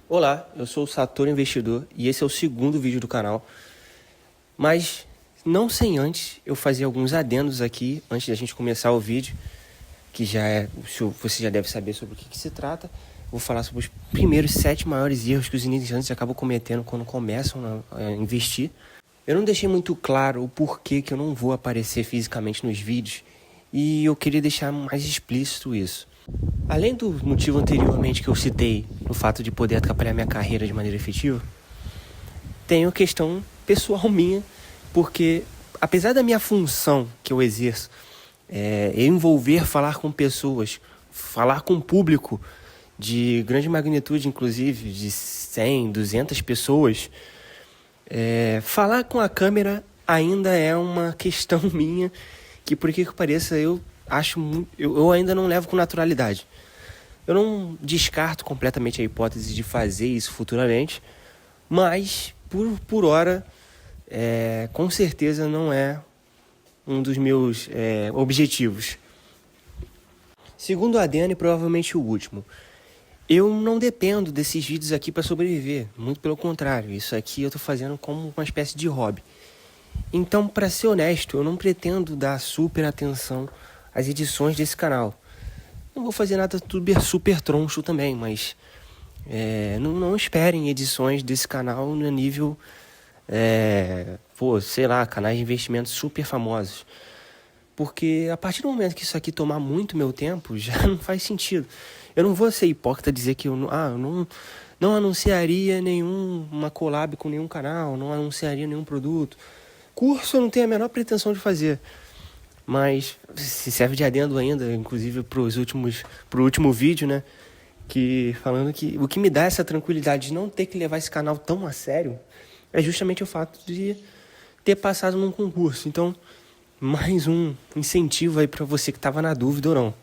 Olá, eu sou o Satoru Investidor e esse é o segundo vídeo do canal. Mas não sem antes eu fazer alguns adendos aqui, antes da gente começar o vídeo, que você já deve saber sobre o que se trata. Vou falar sobre os primeiros 7 maiores erros que os iniciantes acabam cometendo quando começam a investir. Eu não deixei muito claro o porquê que eu não vou aparecer fisicamente nos vídeos e eu queria deixar mais explícito isso. Além do motivo anteriormente que eu citei, no fato de poder atrapalhar minha carreira de maneira efetiva, tem a questão pessoal minha, porque apesar da minha função que eu exerço, envolver falar com pessoas, falar com público de grande magnitude, inclusive de 100, 200 pessoas, falar com a câmera ainda é uma questão minha que, por que pareça, eu ainda não levo com naturalidade. Eu não descarto completamente a hipótese de fazer isso futuramente, mas por hora, com certeza não é um dos meus objetivos. Segundo a Adriane, provavelmente o último. Eu não dependo desses vídeos aqui para sobreviver, muito pelo contrário, isso aqui eu estou fazendo como uma espécie de hobby. Então, para ser honesto, eu não pretendo dar super atenção às edições desse canal. Não vou fazer nada super troncho também, mas não esperem edições desse canal no nível, canais de investimento super famosos. Porque a partir do momento que isso aqui tomar muito meu tempo, já não faz sentido. Eu não vou ser hipócrita dizer que eu não anunciaria uma collab com nenhum canal, não anunciaria nenhum produto. Curso eu não tenho a menor pretensão de fazer. Mas se serve de adendo ainda, inclusive pro último vídeo, né? Falando que o que me dá essa tranquilidade de não ter que levar esse canal tão a sério é justamente o fato de ter passado num concurso. Então, mais um incentivo aí pra você que tava na dúvida ou não.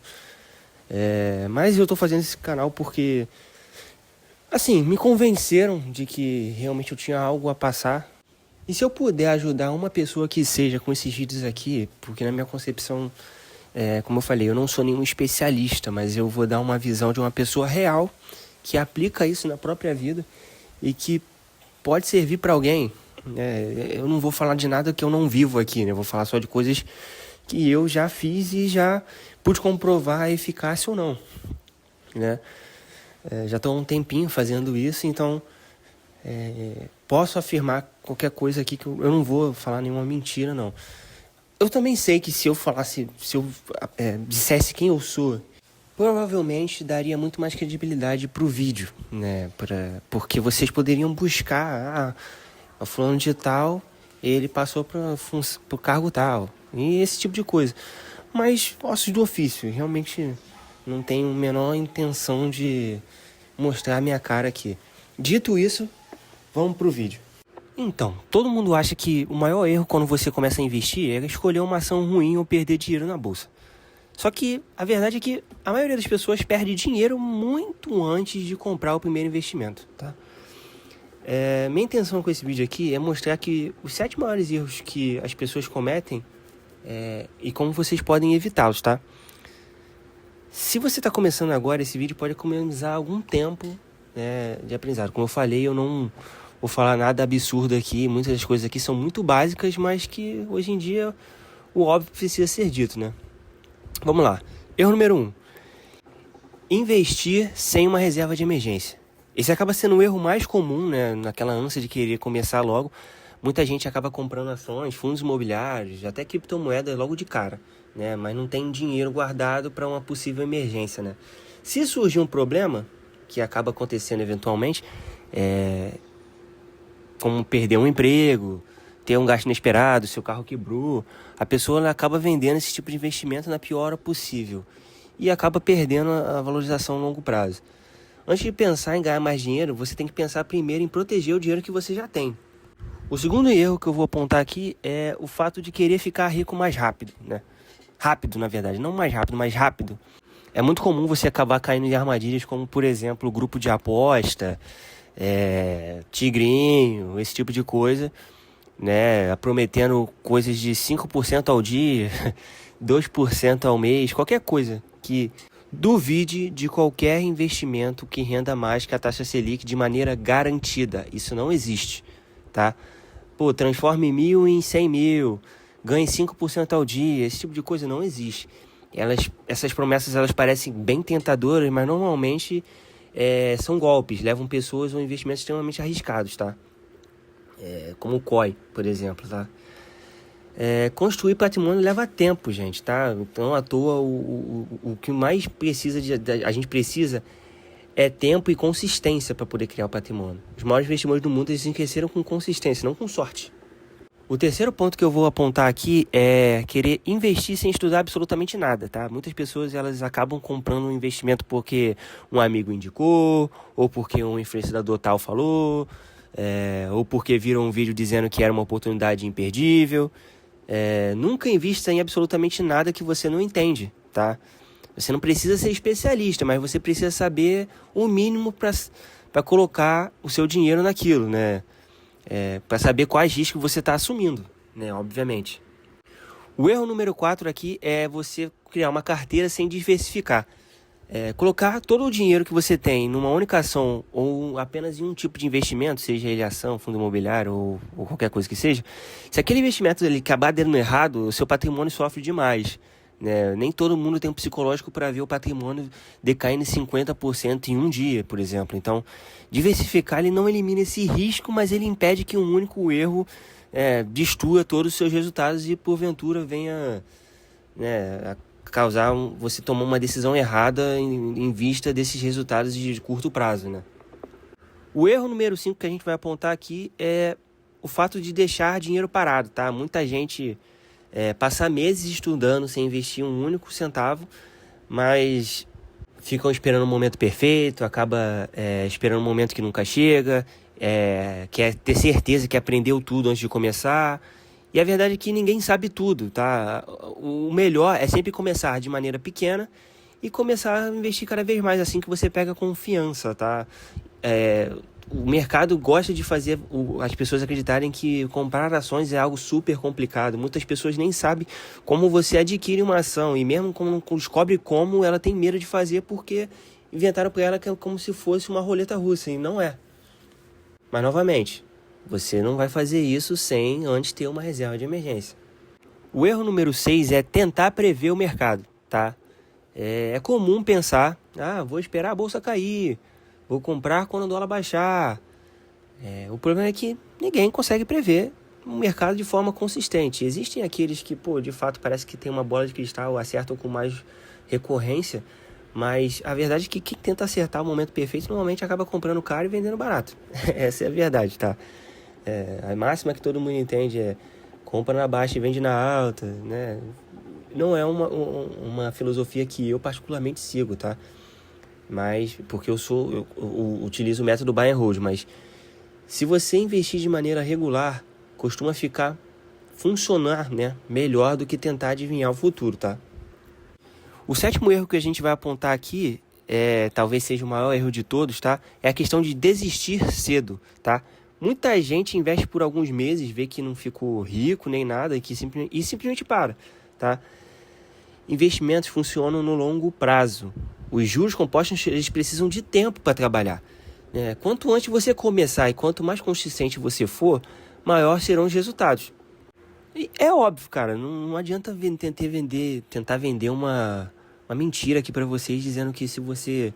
Mas eu tô fazendo esse canal porque, assim, me convenceram de que realmente eu tinha algo a passar. E se eu puder ajudar uma pessoa que seja com esses vídeos aqui, porque na minha concepção, como eu falei, eu não sou nenhum especialista, mas eu vou dar uma visão de uma pessoa real que aplica isso na própria vida e que pode servir para alguém. Eu não vou falar de nada que eu não vivo aqui, né? Eu vou falar só de coisas que eu já fiz e já pude comprovar a eficácia ou não, né? Já estou há um tempinho fazendo isso, então posso afirmar qualquer coisa aqui que eu não vou falar nenhuma mentira, não. Eu também sei que se eu dissesse quem eu sou, provavelmente daria muito mais credibilidade pro vídeo, né? Porque vocês poderiam buscar, o fulano de tal, ele passou pro cargo tal, e esse tipo de coisa. Mas ossos do ofício, realmente não tenho a menor intenção de mostrar a minha cara aqui. Dito isso, vamos pro vídeo. Então, todo mundo acha que o maior erro quando você começa a investir é escolher uma ação ruim ou perder dinheiro na bolsa. Só que a verdade é que a maioria das pessoas perde dinheiro muito antes de comprar o primeiro investimento, tá? Minha intenção com esse vídeo aqui é mostrar que os 7 maiores erros que as pessoas cometem e como vocês podem evitá-los, tá? Se você está começando agora, esse vídeo pode economizar algum tempo de aprendizado. Como eu falei, eu não vou falar nada absurdo aqui, muitas das coisas aqui são muito básicas, mas que hoje em dia o óbvio precisa ser dito, né? Vamos lá. Erro número 1. Investir sem uma reserva de emergência. Esse acaba sendo o erro mais comum, né? Naquela ânsia de querer começar logo. Muita gente acaba comprando ações, fundos imobiliários, até criptomoedas logo de cara, né? Mas não tem dinheiro guardado para uma possível emergência, né? Se surgir um problema, que acaba acontecendo eventualmente, como perder um emprego, ter um gasto inesperado, seu carro quebrou, a pessoa acaba vendendo esse tipo de investimento na pior hora possível e acaba perdendo a valorização a longo prazo. Antes de pensar em ganhar mais dinheiro, você tem que pensar primeiro em proteger o dinheiro que você já tem. O segundo erro que eu vou apontar aqui é o fato de querer ficar rico mais rápido, né? Rápido, na verdade, não mais rápido, mas rápido. É muito comum você acabar caindo em armadilhas como, por exemplo, o grupo de aposta, tigrinho, esse tipo de coisa, né? Prometendo coisas de 5% ao dia, 2% ao mês, qualquer coisa que Duvide de qualquer investimento que renda mais que a taxa Selic de maneira garantida. Isso não existe, tá? Pô, transforme 1.000 em 100 mil, ganhe 5% ao dia, esse tipo de coisa não existe. Essas promessas elas parecem bem tentadoras, mas normalmente são golpes, levam pessoas a um investimentos extremamente arriscados, tá? Como o COI, por exemplo, tá? Construir patrimônio leva tempo, gente, tá? Então, à toa, o que mais precisa a gente precisa é tempo e consistência para poder criar o patrimônio. Os maiores investidores do mundo eles enriqueceram com consistência, não com sorte. O terceiro ponto que eu vou apontar aqui é querer investir sem estudar absolutamente nada, tá? Muitas pessoas elas acabam comprando um investimento porque um amigo indicou, ou porque um influenciador tal falou, ou porque viram um vídeo dizendo que era uma oportunidade imperdível. Nunca invista em absolutamente nada que você não entende, tá? Você não precisa ser especialista, mas você precisa saber o mínimo para colocar o seu dinheiro naquilo, né? Para saber quais riscos você está assumindo, né? Obviamente. O erro número 4 aqui é você criar uma carteira sem diversificar. Colocar todo o dinheiro que você tem numa única ação ou apenas em um tipo de investimento, seja ele ação, fundo imobiliário ou qualquer coisa que seja, se aquele investimento ele acabar dando errado, o seu patrimônio sofre demais, né? Nem todo mundo tem um psicológico para ver o patrimônio decaindo em 50% em um dia, por exemplo. Então, diversificar ele não elimina esse risco, mas ele impede que um único erro destrua todos os seus resultados e porventura venha, né, causar você tomar uma decisão errada em vista desses resultados de curto prazo, né? O erro número 5 que a gente vai apontar aqui é o fato de deixar dinheiro parado, tá? Muita gente passa meses estudando sem investir um único centavo, mas ficam esperando o momento perfeito, acaba esperando um momento que nunca chega, quer ter certeza que aprendeu tudo antes de começar. E a verdade é que ninguém sabe tudo, tá? O melhor é sempre começar de maneira pequena e começar a investir cada vez mais, assim que você pega confiança, tá? O mercado gosta de fazer as pessoas acreditarem que comprar ações é algo super complicado. Muitas pessoas nem sabem como você adquire uma ação e mesmo quando descobre como, ela tem medo de fazer porque inventaram para ela que é como se fosse uma roleta russa e não é. Mas novamente, você não vai fazer isso sem antes ter uma reserva de emergência. O erro número 6 é tentar prever o mercado, tá? É comum pensar, vou esperar a bolsa cair, vou comprar quando o dólar baixar. O problema é que ninguém consegue prever o mercado de forma consistente. Existem aqueles que, de fato, parece que tem uma bola de cristal, acertam com mais recorrência, mas a verdade é que quem tenta acertar o momento perfeito normalmente acaba comprando caro e vendendo barato. Essa é a verdade, tá? A máxima que todo mundo entende é compra na baixa e vende na alta, né? Não é uma filosofia que eu particularmente sigo, tá? Mas porque eu utilizo o método buy and hold, mas se você investir de maneira regular, costuma funcionar, né, melhor do que tentar adivinhar o futuro, tá? O 7º erro que a gente vai apontar aqui, talvez seja o maior erro de todos, tá? É a questão de desistir cedo, tá? Muita gente investe por alguns meses, vê que não ficou rico nem nada e simplesmente para, tá? Investimentos funcionam no longo prazo. Os juros compostos eles precisam de tempo para trabalhar. Quanto antes você começar e quanto mais consistente você for, maior serão os resultados. E é óbvio, cara, não adianta tentar vender uma mentira aqui para vocês dizendo que se você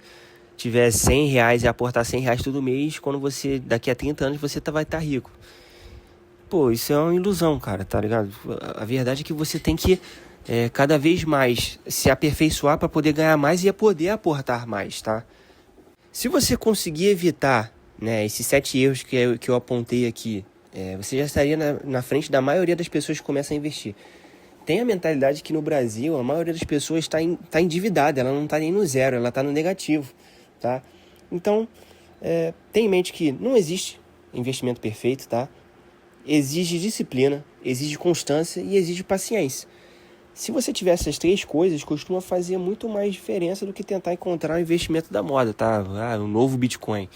tiver R$100 e aportar R$100 todo mês, quando daqui a 30 anos você vai estar rico. Isso é uma ilusão, cara, tá ligado? A verdade é que você tem que cada vez mais se aperfeiçoar para poder ganhar mais e poder aportar mais, tá? Se você conseguir evitar, né, esses 7 erros que eu apontei aqui, você já estaria na frente da maioria das pessoas que começam a investir. Tem a mentalidade que no Brasil a maioria das pessoas está endividada, ela não está nem no zero, ela está no negativo, tá? Então, tenha em mente que não existe investimento perfeito, tá? Exige disciplina, exige constância e exige paciência. Se você tiver essas 3 coisas, costuma fazer muito mais diferença do que tentar encontrar o investimento da moda, tá? Um novo Bitcoin,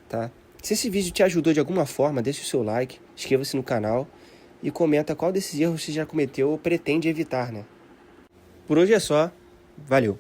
tá? Se esse vídeo te ajudou de alguma forma, deixa o seu like, inscreva-se no canal e comenta qual desses erros você já cometeu ou pretende evitar, né? Por hoje é só. Valeu!